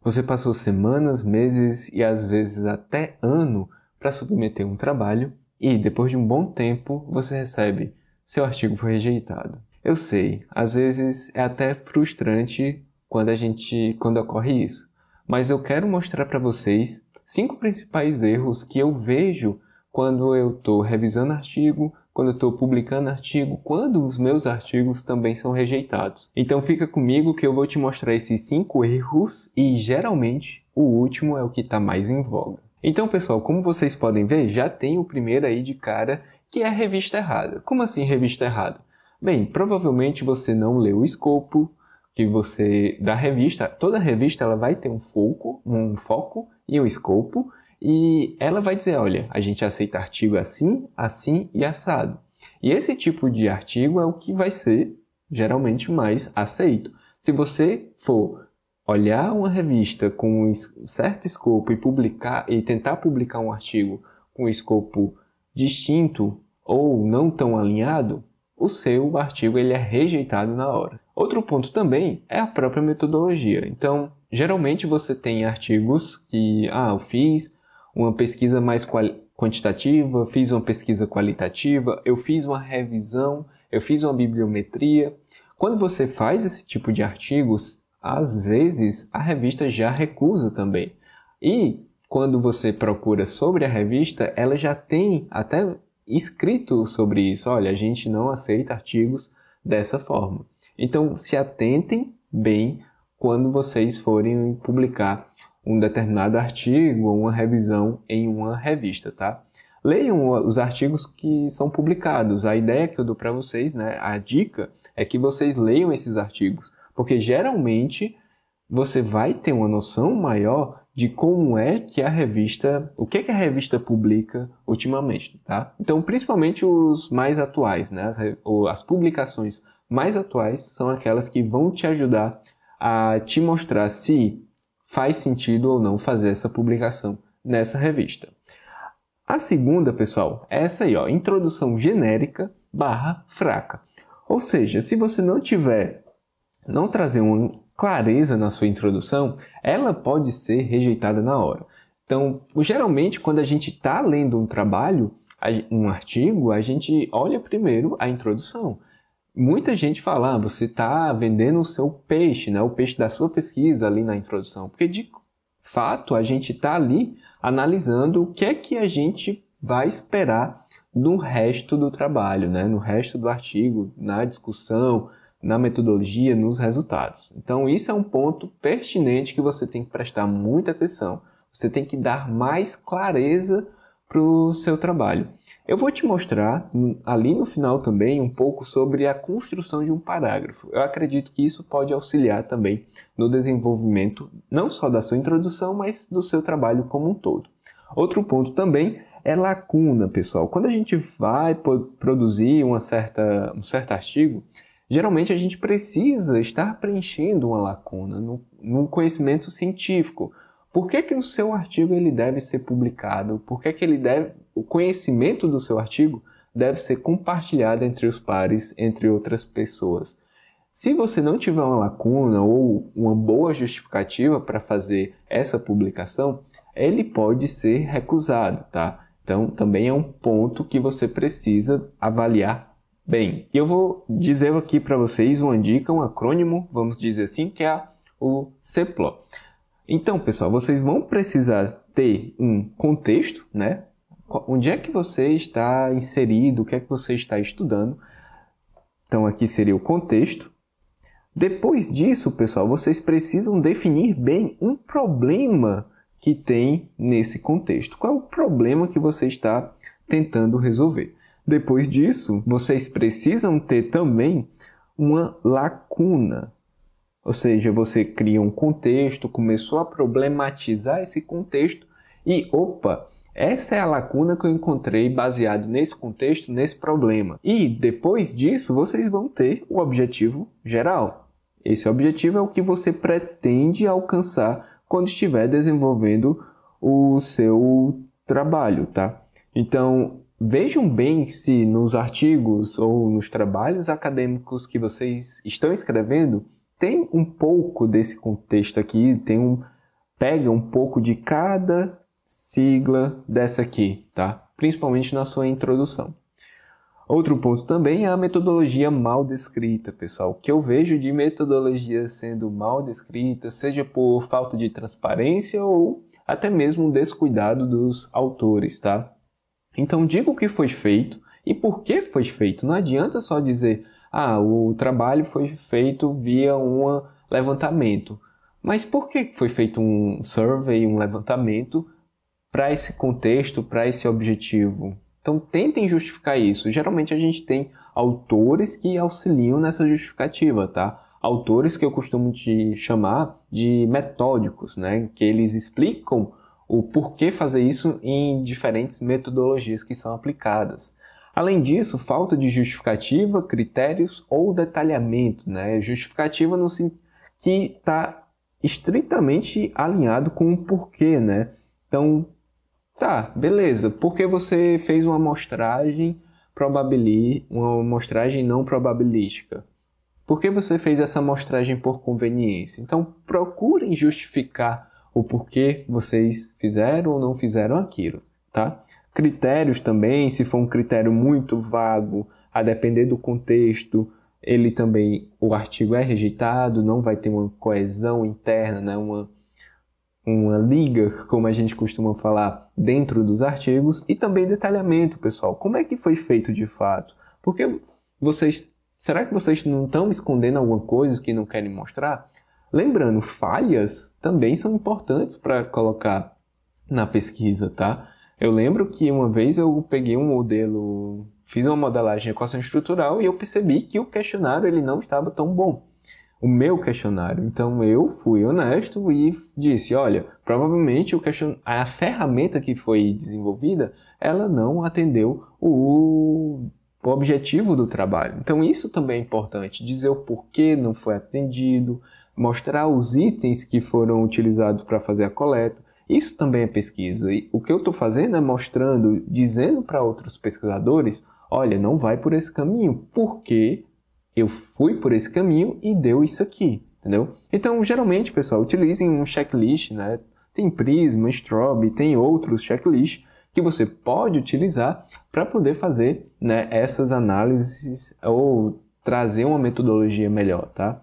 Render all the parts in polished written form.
Você passou semanas, meses e às vezes até ano para submeter um trabalho e, depois de um bom tempo, você recebe: seu artigo foi rejeitado. Eu sei, às vezes é até frustrante quando ocorre isso, mas eu quero mostrar para vocês 5 principais erros que eu vejo quando eu estou revisando artigo, quando eu estou publicando artigo, quando os meus artigos também são rejeitados. Então fica comigo que eu vou te mostrar esses 5 erros e geralmente o último é o que está mais em voga. Então pessoal, como vocês podem ver, já tem o primeiro aí de cara, que é a revista errada. Como assim revista errada? Bem, provavelmente você não leu o escopo da revista. Toda revista ela vai ter um foco e um escopo. E ela vai dizer, olha, a gente aceita artigo assim, assim e assado. E esse tipo de artigo é o que vai ser geralmente mais aceito. Se você for olhar uma revista com um certo escopo e tentar publicar um artigo com um escopo distinto ou não tão alinhado, o seu artigo ele é rejeitado na hora. Outro ponto também é a própria metodologia. Então, geralmente você tem artigos que, eu fiz uma pesquisa mais quantitativa, fiz uma pesquisa qualitativa, eu fiz uma revisão, eu fiz uma bibliometria. Quando você faz esse tipo de artigos, às vezes a revista já recusa também. E quando você procura sobre a revista, ela já tem até escrito sobre isso. Olha, a gente não aceita artigos dessa forma. Então, se atentem bem quando vocês forem publicar um determinado artigo ou uma revisão em uma revista, tá? Leiam os artigos que são publicados. A ideia que eu dou para vocês, né, a dica é que vocês leiam esses artigos, porque geralmente você vai ter uma noção maior de como é que o que a revista publica ultimamente, tá? Então, principalmente os mais atuais, né? As publicações mais atuais são aquelas que vão te ajudar a te mostrar se faz sentido ou não fazer essa publicação nessa revista. A segunda, pessoal, é essa aí, ó, introdução genérica / fraca. Ou seja, se você não trazer uma clareza na sua introdução, ela pode ser rejeitada na hora. Então, geralmente, quando a gente está lendo um trabalho, um artigo, a gente olha primeiro a introdução. Muita gente fala, você está vendendo o seu peixe, né? O peixe da sua pesquisa ali na introdução. Porque, de fato, a gente está ali analisando o que é que a gente vai esperar no resto do trabalho, né? No resto do artigo, na discussão, na metodologia, nos resultados. Então, isso é um ponto pertinente que você tem que prestar muita atenção. Você tem que dar mais clareza para o seu trabalho. Eu vou te mostrar ali no final também um pouco sobre a construção de um parágrafo. Eu acredito que isso pode auxiliar também no desenvolvimento não só da sua introdução, mas do seu trabalho como um todo. Outro ponto também é lacuna, pessoal. Quando a gente vai produzir um certo artigo, geralmente a gente precisa estar preenchendo uma lacuna no conhecimento científico. Por que o seu artigo ele deve ser publicado? Por que o conhecimento do seu artigo deve ser compartilhado entre os pares, entre outras pessoas? Se você não tiver uma lacuna ou uma boa justificativa para fazer essa publicação, ele pode ser recusado, tá? Então, também é um ponto que você precisa avaliar bem. E eu vou dizer aqui para vocês uma dica, um acrônimo, vamos dizer assim, que é o CEPLO. Então, pessoal, vocês vão precisar ter um contexto, né? Onde é que você está inserido, o que é que você está estudando. Então, aqui seria o contexto. Depois disso, pessoal, vocês precisam definir bem um problema que tem nesse contexto. Qual é o problema que você está tentando resolver? Depois disso, vocês precisam ter também uma lacuna. Ou seja, você cria um contexto, começou a problematizar esse contexto e, essa é a lacuna que eu encontrei baseado nesse contexto, nesse problema. E depois disso, vocês vão ter o objetivo geral. Esse objetivo é o que você pretende alcançar quando estiver desenvolvendo o seu trabalho, tá? Então, vejam bem se nos artigos ou nos trabalhos acadêmicos que vocês estão escrevendo, tem um pouco desse contexto aqui, tem pega um pouco de cada sigla dessa aqui, tá? Principalmente na sua introdução. Outro ponto também é a metodologia mal descrita, pessoal. O que eu vejo de metodologia sendo mal descrita, seja por falta de transparência ou até mesmo descuidado dos autores, tá? Então, diga o que foi feito e por que foi feito. Não adianta só dizer, o trabalho foi feito via um levantamento. Mas por que foi feito um survey, um levantamento para esse contexto, para esse objetivo? Então, tentem justificar isso. Geralmente, a gente tem autores que auxiliam nessa justificativa, tá? Autores que eu costumo te chamar de metódicos, né? Que eles explicam o porquê fazer isso em diferentes metodologias que são aplicadas. Além disso, falta de justificativa, critérios ou detalhamento, né? Justificativa no sentido que está estritamente alinhado com o porquê, né? Então, tá, beleza. Por que você fez uma amostragem uma amostragem não probabilística? Por que você fez essa amostragem por conveniência? Então, procurem justificar o porquê vocês fizeram ou não fizeram aquilo, tá? Critérios também, se for um critério muito vago, a depender do contexto, o artigo é rejeitado, não vai ter uma coesão interna, né? Uma liga, como a gente costuma falar, dentro dos artigos, e também detalhamento, pessoal. Como é que foi feito de fato? Porque será que vocês não estão escondendo alguma coisa que não querem mostrar? Lembrando, falhas também são importantes para colocar na pesquisa, tá? Eu lembro que uma vez eu peguei um modelo, fiz uma modelagem de equação estrutural e eu percebi que o questionário ele não estava tão bom. O meu questionário. Então eu fui honesto e disse, olha, provavelmente a ferramenta que foi desenvolvida, ela não atendeu o objetivo do trabalho. Então isso também é importante, dizer o porquê não foi atendido, mostrar os itens que foram utilizados para fazer a coleta. Isso também é pesquisa. E o que eu estou fazendo é mostrando, dizendo para outros pesquisadores, olha, não vai por esse caminho, porque eu fui por esse caminho e deu isso aqui, entendeu? Então, geralmente, pessoal, utilizem um checklist, né? Tem Prisma, Strobe, tem outros checklists que você pode utilizar para poder fazer, né, essas análises ou trazer uma metodologia melhor, tá?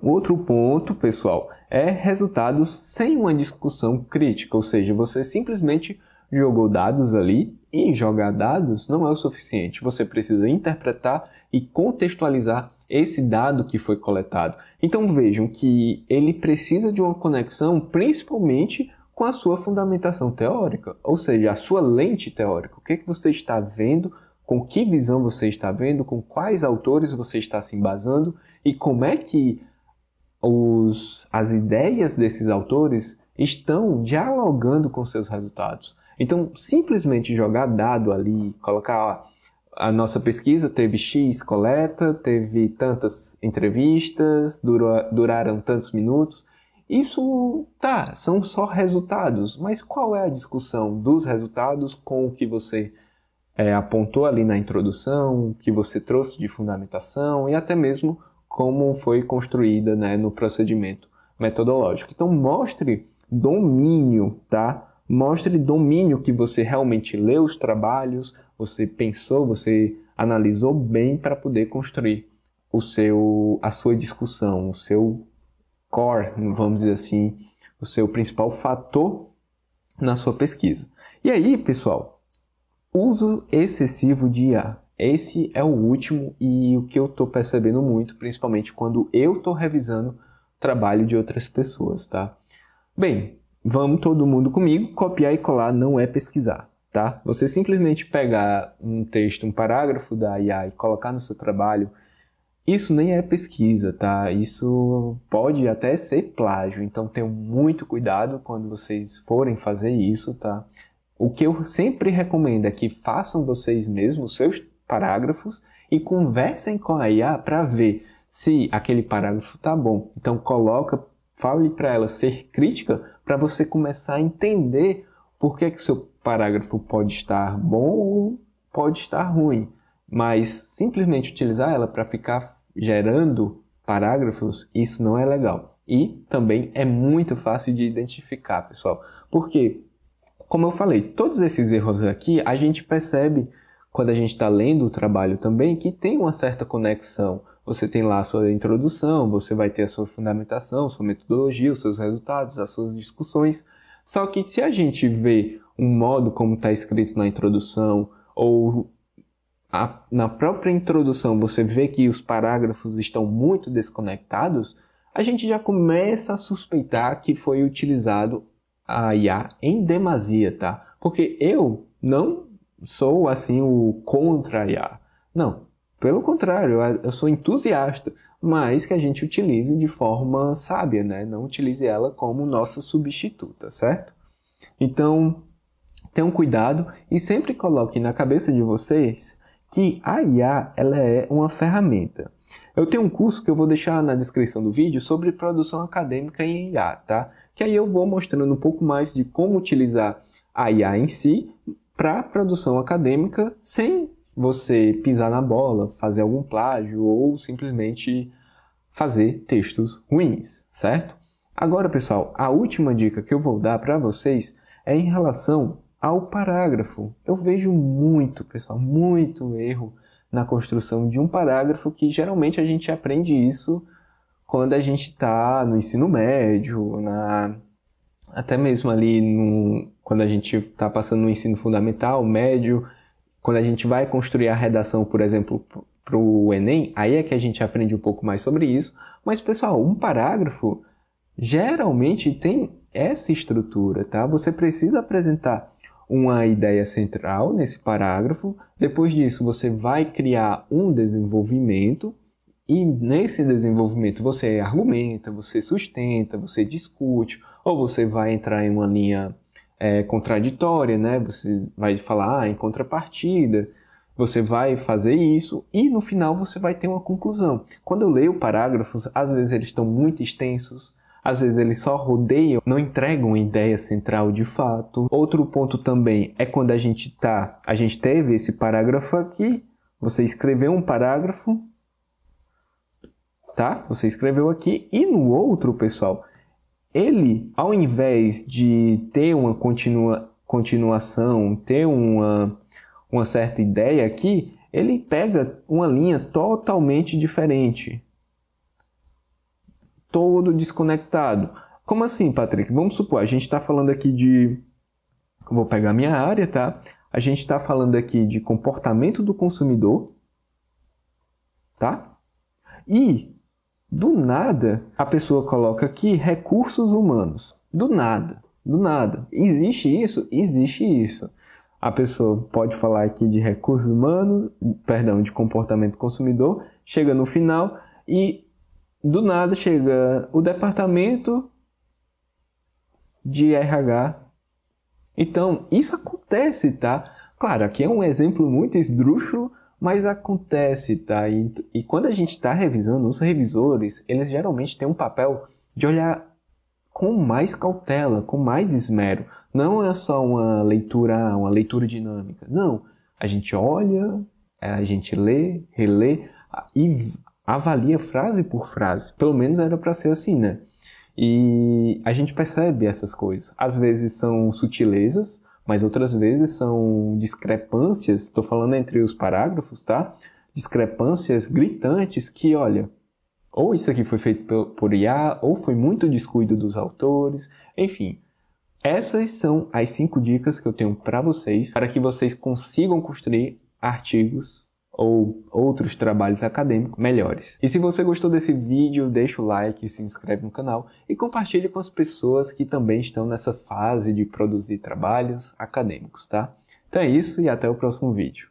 Outro ponto, pessoal, é resultados sem uma discussão crítica, ou seja, você simplesmente jogou dados ali e jogar dados não é o suficiente. Você precisa interpretar e contextualizar esse dado que foi coletado. Então vejam que ele precisa de uma conexão principalmente com a sua fundamentação teórica, ou seja, a sua lente teórica. O que você está vendo, com que visão você está vendo, com quais autores você está se embasando e como é que as ideias desses autores estão dialogando com seus resultados. Então, simplesmente jogar dado ali, colocar a nossa pesquisa teve X coleta, teve tantas entrevistas, duraram tantos minutos. Isso, são só resultados, mas qual é a discussão dos resultados com o que você apontou ali na introdução, que você trouxe de fundamentação e até mesmo como foi construída, né, no procedimento metodológico. Então, mostre domínio, tá? Mostre domínio que você realmente leu os trabalhos, você pensou, você analisou bem para poder construir a sua discussão, o seu core, vamos dizer assim, o seu principal fator na sua pesquisa. E aí, pessoal, uso excessivo de IA. Esse é o último e o que eu estou percebendo muito, principalmente quando eu estou revisando o trabalho de outras pessoas, tá? Bem, vamos todo mundo comigo, copiar e colar não é pesquisar, tá? Você simplesmente pegar um texto, um parágrafo da IA e colocar no seu trabalho, isso nem é pesquisa, tá? Isso pode até ser plágio, então tenham muito cuidado quando vocês forem fazer isso, tá? O que eu sempre recomendo é que façam vocês mesmos seus parágrafos e conversem com a IA para ver se aquele parágrafo tá bom. Então fale para ela ser crítica para você começar a entender por que o seu parágrafo pode estar bom ou pode estar ruim. Mas simplesmente utilizar ela para ficar gerando parágrafos, isso não é legal. E também é muito fácil de identificar, pessoal. Porque, como eu falei, todos esses erros aqui a gente percebe quando a gente está lendo o trabalho também que tem uma certa conexão. Você tem lá a sua introdução, você vai ter a sua fundamentação, sua metodologia, os seus resultados, as suas discussões. Só que se a gente vê um modo como está escrito na introdução, ou na própria introdução você vê que os parágrafos estão muito desconectados, a gente já começa a suspeitar que foi utilizado a IA em demasia, tá? Porque eu não sou, assim, o contra a IA. Não, pelo contrário, eu sou entusiasta, mas que a gente utilize de forma sábia, né? Não utilize ela como nossa substituta, certo? Então, tenham cuidado e sempre coloquem na cabeça de vocês que a IA ela é uma ferramenta. Eu tenho um curso que eu vou deixar na descrição do vídeo sobre produção acadêmica em IA, tá? Que aí eu vou mostrando um pouco mais de como utilizar a IA em si para produção acadêmica sem você pisar na bola, fazer algum plágio ou simplesmente fazer textos ruins, certo? Agora, pessoal, a última dica que eu vou dar para vocês é em relação ao parágrafo. Eu vejo muito, pessoal, muito erro na construção de um parágrafo que geralmente a gente aprende isso quando a gente está no ensino médio, até mesmo ali quando a gente está passando no ensino fundamental, médio, quando a gente vai construir a redação, por exemplo, para o Enem, aí é que a gente aprende um pouco mais sobre isso. Mas, pessoal, um parágrafo geralmente tem essa estrutura, tá? Você precisa apresentar uma ideia central nesse parágrafo, depois disso você vai criar um desenvolvimento e nesse desenvolvimento você argumenta, você sustenta, você discute, ou você vai entrar em uma linha contraditória, né? Você vai falar em contrapartida, você vai fazer isso e no final você vai ter uma conclusão. Quando eu leio parágrafos, às vezes eles estão muito extensos, às vezes eles só rodeiam, não entregam uma ideia central de fato. Outro ponto também é quando a gente teve esse parágrafo aqui, você escreveu um parágrafo, tá? Você escreveu aqui e no outro, pessoal, ele, ao invés de ter uma continuação, ter uma certa ideia aqui, ele pega uma linha totalmente diferente. Todo desconectado. Como assim, Patrick? Vamos supor, a gente está falando aqui de... Vou pegar minha área, tá? A gente está falando aqui de comportamento do consumidor, tá? E, do nada, a pessoa coloca aqui recursos humanos. Do nada. Do nada. Existe isso? Existe isso. A pessoa pode falar aqui de recursos humanos, perdão, de comportamento do consumidor, chega no final e do nada chega o departamento de RH. Então, isso acontece, tá? Claro, aqui é um exemplo muito esdrúxulo, mas acontece, tá? E quando a gente está revisando, os revisores, eles geralmente têm um papel de olhar com mais cautela, com mais esmero. Não é só uma leitura dinâmica. Não, a gente olha, a gente lê, relê e avalia frase por frase. Pelo menos era para ser assim, né? E a gente percebe essas coisas. Às vezes são sutilezas, mas outras vezes são discrepâncias, estou falando entre os parágrafos, tá? Discrepâncias gritantes que, olha, ou isso aqui foi feito por IA, ou foi muito descuido dos autores, enfim. Essas são as 5 dicas que eu tenho para vocês, para que vocês consigam construir artigos ou outros trabalhos acadêmicos melhores. E se você gostou desse vídeo, deixa o like, se inscreve no canal e compartilhe com as pessoas que também estão nessa fase de produzir trabalhos acadêmicos, tá? Então é isso e até o próximo vídeo.